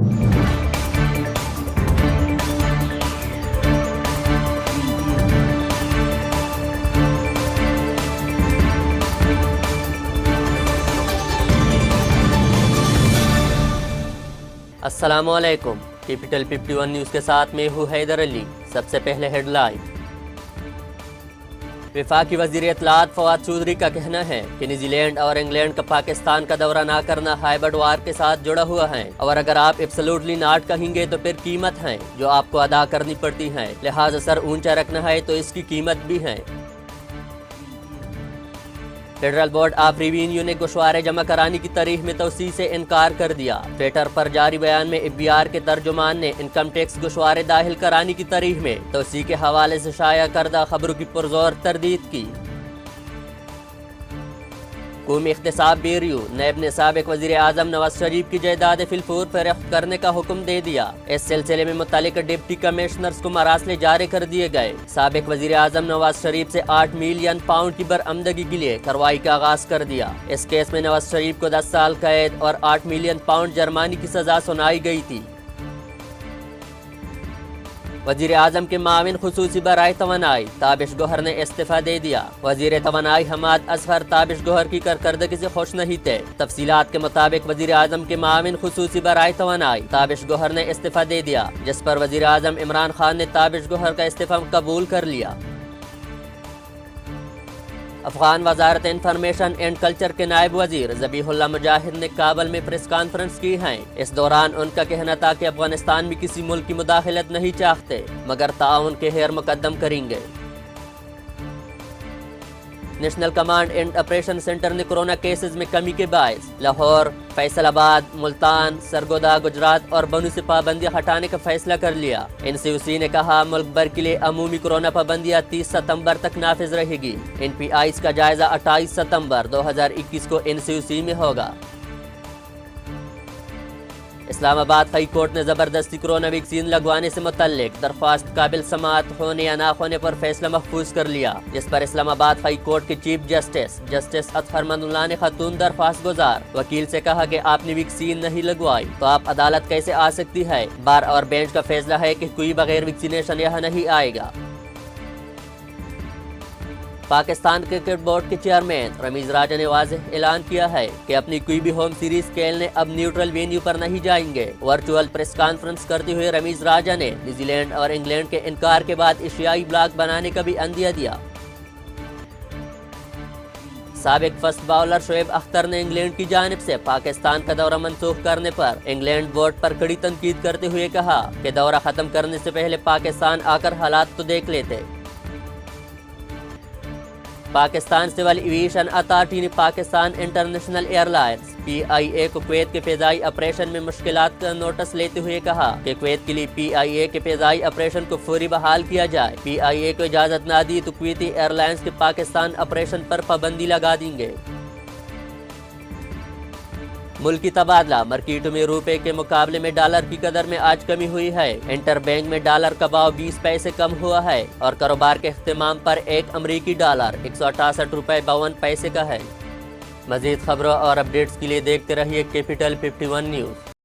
अस्सलामुअलैकुम। Capital 51 news के साथ मैं हूँ हैदर अली। सबसे पहले हेडलाइन। वफाकी वज़ीर इत्तलाआत फवाद चौधरी का कहना है कि न्यूजीलैंड और इंग्लैंड का पाकिस्तान का दौरा ना करना हाइब्रिड वार के साथ जुड़ा हुआ है, और अगर आप एब्सोल्युटली नॉट कहेंगे तो फिर कीमत है जो आपको अदा करनी पड़ती है, लिहाजा सर ऊंचा रखना है तो इसकी कीमत भी है। फेडरल बोर्ड ऑफ रेवेन्यू ने गोशवारे जमा कराने की तारीख में तोसी से इनकार कर दिया। ट्विटर पर जारी बयान में एफबीआर के तर्जुमान ने इनकम टैक्स गोशवारे दाखिल कराने की तारीख में तोसी के हवाले से शाया करदा खबरों की पुरजोर तरदीद की। कौमी इख्तिसाब ब्यूरो नैब ने साबिक वज़ीर आज़म नवाज शरीफ की जायदाद फिलफूर फरोख्त करने का हुक्म दे दिया। इस सिलसिले में मुतल्लिका डिप्टी कमिश्नर्स को मरासले जारी कर दिए गए। साबिक वज़ीर आज़म नवाज शरीफ से 8 मिलियन पाउंड की बरामदगी के लिए कार्रवाई का आगाज कर दिया। इस केस में नवाज शरीफ को 10 साल कैद और 8 मिलियन पाउंड जुर्माने की सजा सुनाई गई थी। वज़ीर आज़म के माविन खुसूसी बराए तवानाई ताबिश गौहर ने इस्तीफा दे दिया। वज़ीर तवानाई हमाद असफर ताबिश गौहर की कारकर्दगी से खुश नहीं थे। तफसीलात के मुताबिक वज़ीर आज़म के माविन खुसूसी बराए तवानाई ताबिश गौहर ने इस्तीफा दे दिया, जिस पर वज़ीर आज़म इमरान खान ने ताबिश गौहर का इस्तीफा कबूल कर लिया। अफगान वजारत इंफॉर्मेशन एंड कल्चर के नायब वजीर ज़बीहुल्लाह मुजाहिद ने काबल में प्रेस कॉन्फ्रेंस की है। इस दौरान उनका कहना था कि अफगानिस्तान में किसी मुल्क की मुदाखलत नहीं चाहते, मगर ताउन के खैर मुकद्दम करेंगे। National command and operation centre ने कोरोना केसेस में कमी के बायस लाहौर, फैसलाबाद, मुल्तान, सरगोदा, गुजरात और बनू से पाबंदियां हटाने का फैसला कर लिया। एनसीयूसी ने कहा मुल्क भर के लिए अमूमी कोरोना पाबंदियां 30 सितंबर तक नाफिज रहेगी। एनपीआईज का जायजा 28 सितंबर 2021 को एनसीयूसी में होगा। इस्लामाबाद हाई कोर्ट ने जबरदस्ती कोरोना वैक्सीन लगवाने से मुतल्लिक दरख्वास्त काबिल समाअत होने या ना होने पर फैसला महफूज कर लिया, जिस पर इस्लामाबाद हाई कोर्ट के चीफ जस्टिस अतहर मंदुल्लाह ने खातून दरख्वास्त गुजार वकील से कहा कि आपने वैक्सीन नहीं लगवाई तो आप अदालत कैसे आ सकती है। बार और बेंच का फैसला है कि कोई बगैर वैक्सीनेशन यहाँ नहीं आएगा। पाकिस्तान क्रिकेट बोर्ड के चेयरमैन रमीज राजा ने वाज़ेह ऐलान किया है कि अपनी कोई भी होम सीरीज खेलने अब न्यूट्रल वेन्यू पर नहीं जाएंगे। वर्चुअल प्रेस कॉन्फ्रेंस करते हुए रमीज राजा ने न्यूजीलैंड और इंग्लैंड के इनकार के बाद एशियाई ब्लॉक बनाने का भी अंदिया दिया। साबिक फास्ट बॉलर शोएब अख्तर ने इंग्लैंड की जानिब से पाकिस्तान का दौरा मंसूख करने पर इंग्लैंड बोर्ड पर कड़ी तनकीद करते हुए कहा कि दौरा खत्म करने से पहले पाकिस्तान आकर हालात तो देख लेते। पाकिस्तान सिविल एविएशन अथॉरिटी ने पाकिस्तान इंटरनेशनल एयरलाइंस PIA को कुवैत के फ़िज़ाई ऑपरेशन में मुश्किलात का नोटिस लेते हुए कहा कि कुवैत के लिए PIA के फ़िज़ाई ऑपरेशन को फौरी बहाल किया जाए। PIA को इजाज़त ना दी तो कुवैती एयरलाइंस के पाकिस्तान ऑपरेशन पर पाबंदी लगा देंगे। मुल्की तबादला मार्केटों में रुपए के मुकाबले में डॉलर की कदर में आज कमी हुई है। इंटरबैंक में डॉलर का भाव 20 पैसे कम हुआ है और कारोबार के इख्तिमाम पर एक अमरीकी डॉलर 168 रुपये 52 पैसे का है। मज़ीद खबरों और अपडेट्स के लिए देखते रहिए कैपिटल 51 न्यूज़।